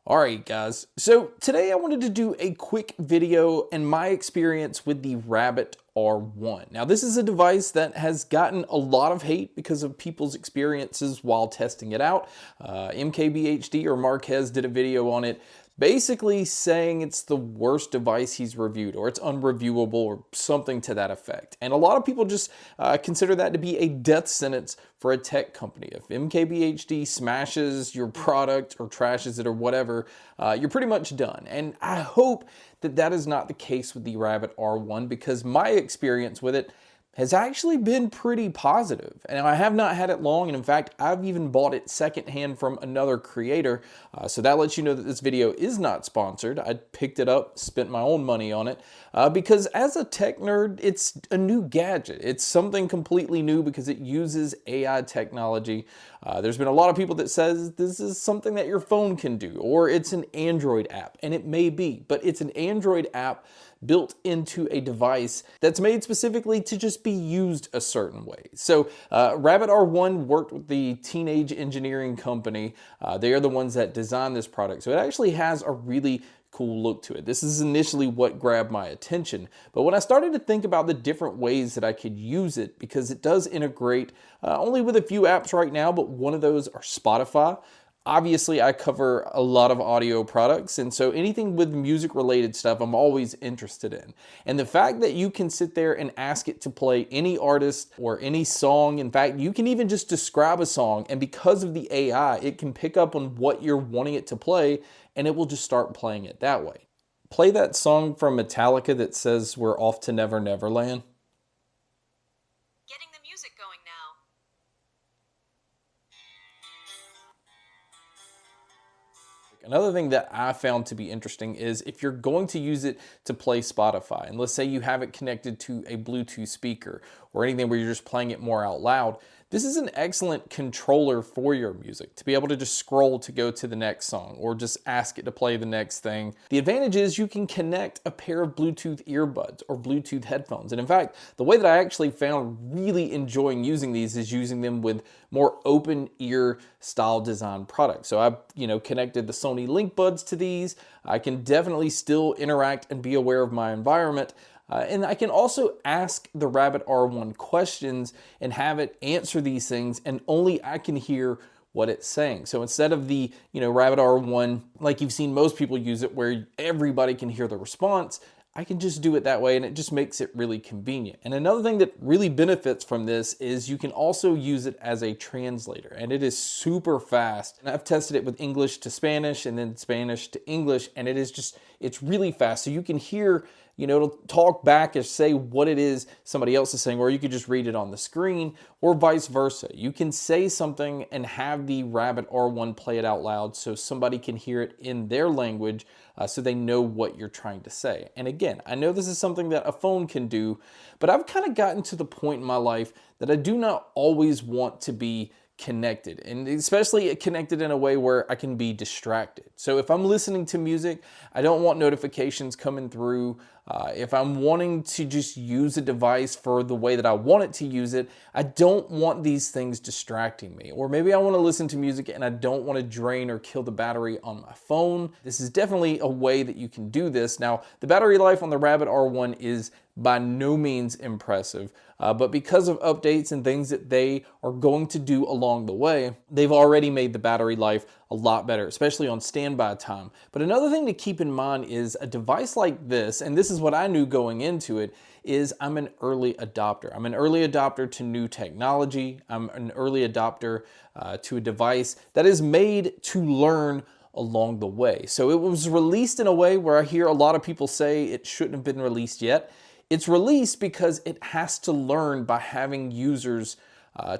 Alright guys, so today I wanted to do a quick video and my experience with the Rabbit R1. Now this is a device that has gotten a lot of hate because of people's experiences while testing it out. MKBHD or Marquez did a video on it basically saying it's the worst device he's reviewed, or it's unreviewable, or something to that effect. And a lot of people just consider that to be a death sentence for a tech company. If MKBHD smashes your product or trashes it or whatever, you're pretty much done. And I hope that that is not the case with the Rabbit R1, because my experience with it has actually been pretty positive. And I have not had it long, and in fact, I've even bought it secondhand from another creator. So that lets you know that this video is not sponsored. I picked it up, spent my own money on it, because as a tech nerd, it's a new gadget. It's something completely new because it uses AI technology. There's been a lot of people that says this is something that your phone can do, or it's an Android app, and it may be, but it's an Android app built into a device that's made specifically to just be used a certain way. So Rabbit R1 worked with the Teenage Engineering Company. They are the ones that designed this product. So it actually has a really cool look to it. This is initially what grabbed my attention. But when I started to think about the different ways that I could use it, because it does integrate only with a few apps right now, but one of those are Spotify. Obviously, I cover a lot of audio products, and so anything with music-related stuff I'm always interested in. And the fact that you can sit there and ask it to play any artist or any song, in fact, you can even just describe a song, and because of the AI, it can pick up on what you're wanting it to play, and it will just start playing it that way. Play that song from Metallica that says we're off to Never Never Land. Getting the music going now. Another thing that I found to be interesting is if you're going to use it to play Spotify, and let's say you have it connected to a Bluetooth speaker or anything where you're just playing it more out loud, this is an excellent controller for your music, to be able to just scroll to go to the next song or just ask it to play the next thing. The advantage is you can connect a pair of Bluetooth earbuds or Bluetooth headphones. And in fact, the way that I actually found really enjoying using these is using them with more open ear style design products. So I've connected the Sony Link Buds to these. I can definitely still interact and be aware of my environment. And I can also ask the Rabbit R1 questions and have it answer these things, and only I can hear what it's saying. So instead of the Rabbit R1, like you've seen most people use it, where everybody can hear the response, I can just do it that way, and it just makes it really convenient. And another thing that really benefits from this is you can also use it as a translator, and it is super fast. And I've tested it with English to Spanish and then Spanish to English, and it's really fast. So you can hear, it'll talk back and say what it is somebody else is saying, or you could just read it on the screen, or vice versa. You can say something and have the Rabbit R1 play it out loud so somebody can hear it in their language, so they know what you're trying to say. And again, I know this is something that a phone can do, but I've kind of gotten to the point in my life that I do not always want to be connected, and especially connected in a way where I can be distracted. So if I'm listening to music, I don't want notifications coming through. If I'm wanting to just use a device for the way that I want it to use it, I don't want these things distracting me. Or maybe I want to listen to music and I don't want to drain or kill the battery on my phone. This is definitely a way that you can do this. Now, the battery life on the Rabbit R1 is by no means impressive, but because of updates and things that they are going to do along the way, they've already made the battery life a lot better, especially on standby time. But another thing to keep in mind is a device like this, and this is what I knew going into it, is I'm an early adopter. I'm an early adopter to new technology. I'm an early adopter to a device that is made to learn along the way. So it was released in a way where I hear a lot of people say it shouldn't have been released yet. It's released because it has to learn by having users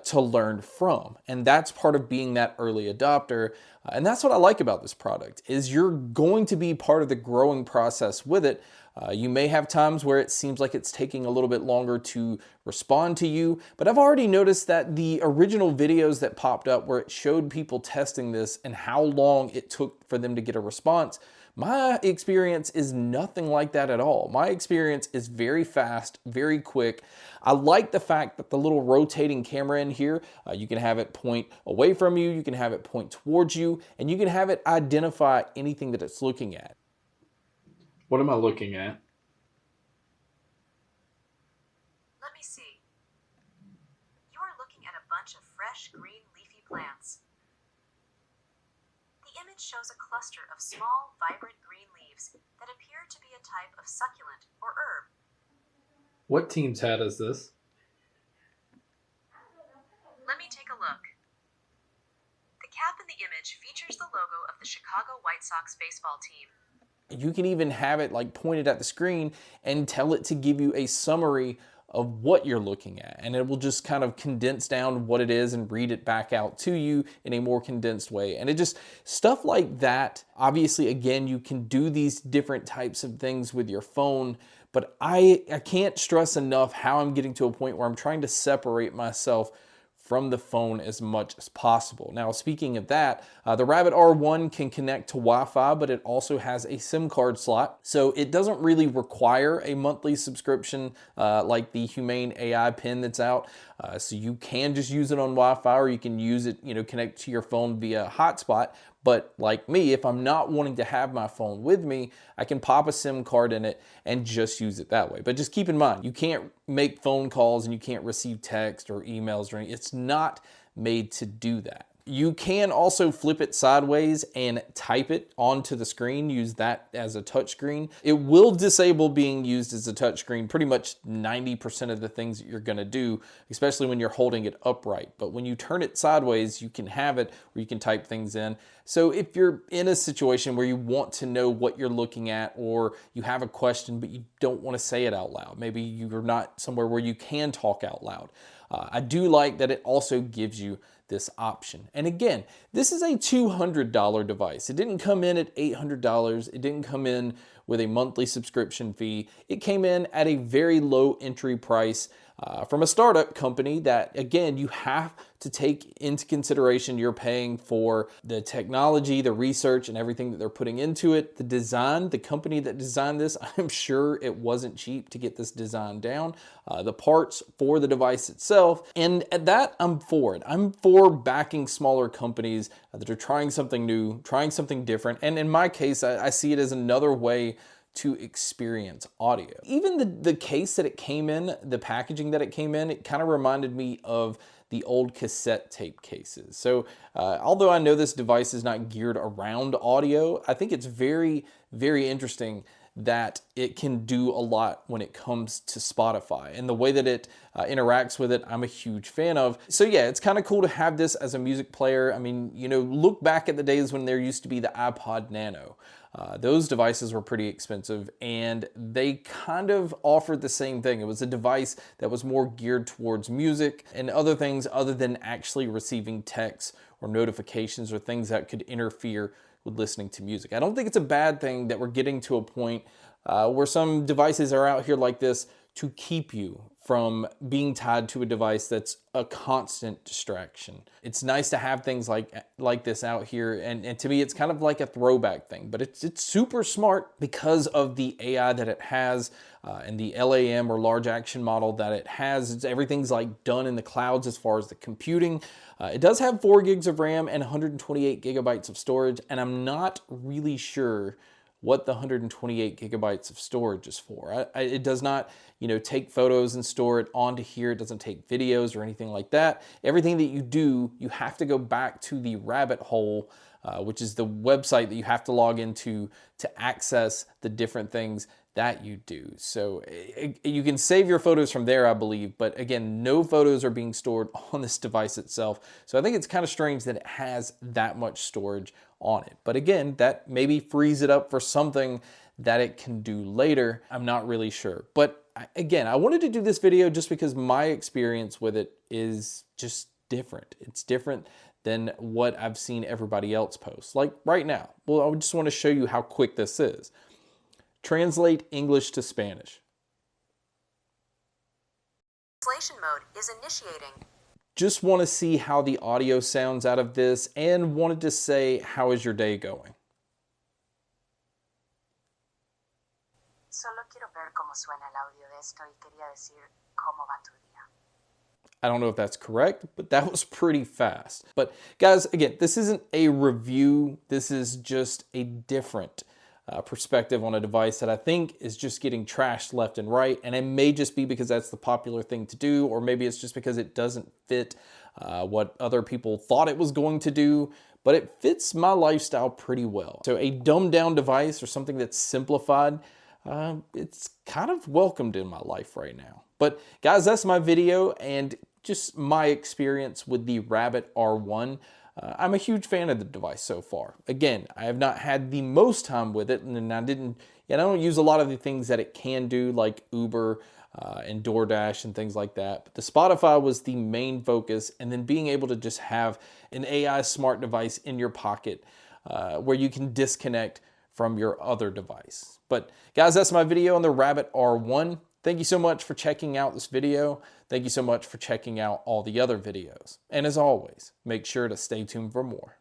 to learn from. And that's part of being that early adopter. And that's what I like about this product, is you're going to be part of the growing process with it. You may have times where it seems like it's taking a little bit longer to respond to you, but I've already noticed that the original videos that popped up where it showed people testing this and how long it took for them to get a response, my experience is nothing like that at all. My experience is very fast, very quick. I like the fact that the little rotating camera in here, you can have it point away from you, you can have it point towards you, you, and you can have it identify anything that it's looking at. What am I looking at? Let me see. You are looking at a bunch of fresh, green, leafy plants. The image shows a cluster of small, vibrant green leaves that appear to be a type of succulent or herb. What team's hat is this? Let me take a look. The cap in the image features the logo of the Chicago White Sox baseball team. You can even have it like pointed at the screen and tell it to give you a summary of what you're looking at, and it will just kind of condense down what it is and read it back out to you in a more condensed way. And it just, stuff like that. Obviously, again, you can do these different types of things with your phone, but I can't stress enough how I'm getting to a point where I'm trying to separate myself from the phone as much as possible. Now, speaking of that, the Rabbit R1 can connect to Wi-Fi, but it also has a SIM card slot. So it doesn't really require a monthly subscription like the Humane AI pen that's out. So you can just use it on Wi-Fi, or you can use it, connect to your phone via hotspot. But like me, if I'm not wanting to have my phone with me, I can pop a SIM card in it and just use it that way. But just keep in mind, you can't make phone calls and you can't receive text or emails or anything. It's not made to do that. You can also flip it sideways and type it onto the screen, use that as a touchscreen. It will disable being used as a touchscreen pretty much 90% of the things that you're gonna do, especially when you're holding it upright. But when you turn it sideways, you can have it where you can type things in. So if you're in a situation where you want to know what you're looking at, or you have a question but you don't want to say it out loud, maybe you're not somewhere where you can talk out loud, I do like that it also gives you this option. And again, this is a $200 device. It didn't come in at $800. It didn't come in with a monthly subscription fee. It came in at a very low entry price from a startup company that, again, you have to take into consideration. You're paying for the technology, the research, and everything that they're putting into it. The design, the company that designed this, I'm sure it wasn't cheap to get this design down. The parts for the device itself, and at that, I'm for it. I'm for backing smaller companies that are trying something new, trying something different. And in my case, I see it as another way to experience audio. Even the case that it came in, the packaging that it came in, it kind of reminded me of the old cassette tape cases. So although I know this device is not geared around audio, I think it's very, very interesting that it can do a lot when it comes to Spotify, and the way that it interacts with it, I'm a huge fan of. So yeah, it's kind of cool to have this as a music player. I mean, look back at the days when there used to be the iPod Nano. Those devices were pretty expensive, and they kind of offered the same thing. It was a device that was more geared towards music and other things other than actually receiving texts or notifications or things that could interfere with listening to music. I don't think it's a bad thing that we're getting to a point where some devices are out here like this to keep you from being tied to a device that's a constant distraction. It's nice to have things like this out here, and to me it's kind of like a throwback thing, but it's super smart because of the AI that it has and the LAM, or large action model, that it has. Everything's like done in the clouds as far as the computing. It does have 4 gigs of RAM and 128 gigabytes of storage, and I'm not really sure what the 128 gigabytes of storage is for. It does not, take photos and store it onto here. It doesn't take videos or anything like that. Everything that you do, you have to go back to the rabbit hole, which is the website that you have to log into to access the different things that you do. So you can save your photos from there, I believe, but again, no photos are being stored on this device itself. So I think it's kind of strange that it has that much storage on it. But again, that maybe frees it up for something that it can do later. I'm not really sure. But again, I wanted to do this video just because my experience with it is just different. It's different than what I've seen everybody else post. Like right now, well, I just want to show you how quick this is. Translate English to Spanish. Translation mode is initiating. Just want to see how the audio sounds out of this, and wanted to say, how is your day going? Solo quiero ver cómo suena el audio de esto y quería decir cómo va tu día. I don't know if that's correct, but that was pretty fast. But guys, again, this isn't a review. This is just a different perspective on a device that I think is just getting trashed left and right. And it may just be because that's the popular thing to do, or maybe it's just because it doesn't fit what other people thought it was going to do, but it fits my lifestyle pretty well. So a dumbed down device or something that's simplified, it's kind of welcomed in my life right now. But guys, that's my video and just my experience with the Rabbit R1. I'm a huge fan of the device so far. Again, I have not had the most time with it, and I don't use a lot of the things that it can do, like Uber and DoorDash and things like that. But the Spotify was the main focus, and then being able to just have an AI smart device in your pocket where you can disconnect from your other device. But guys, that's my video on the Rabbit R1. Thank you so much for checking out this video. Thank you so much for checking out all the other videos. And as always, make sure to stay tuned for more.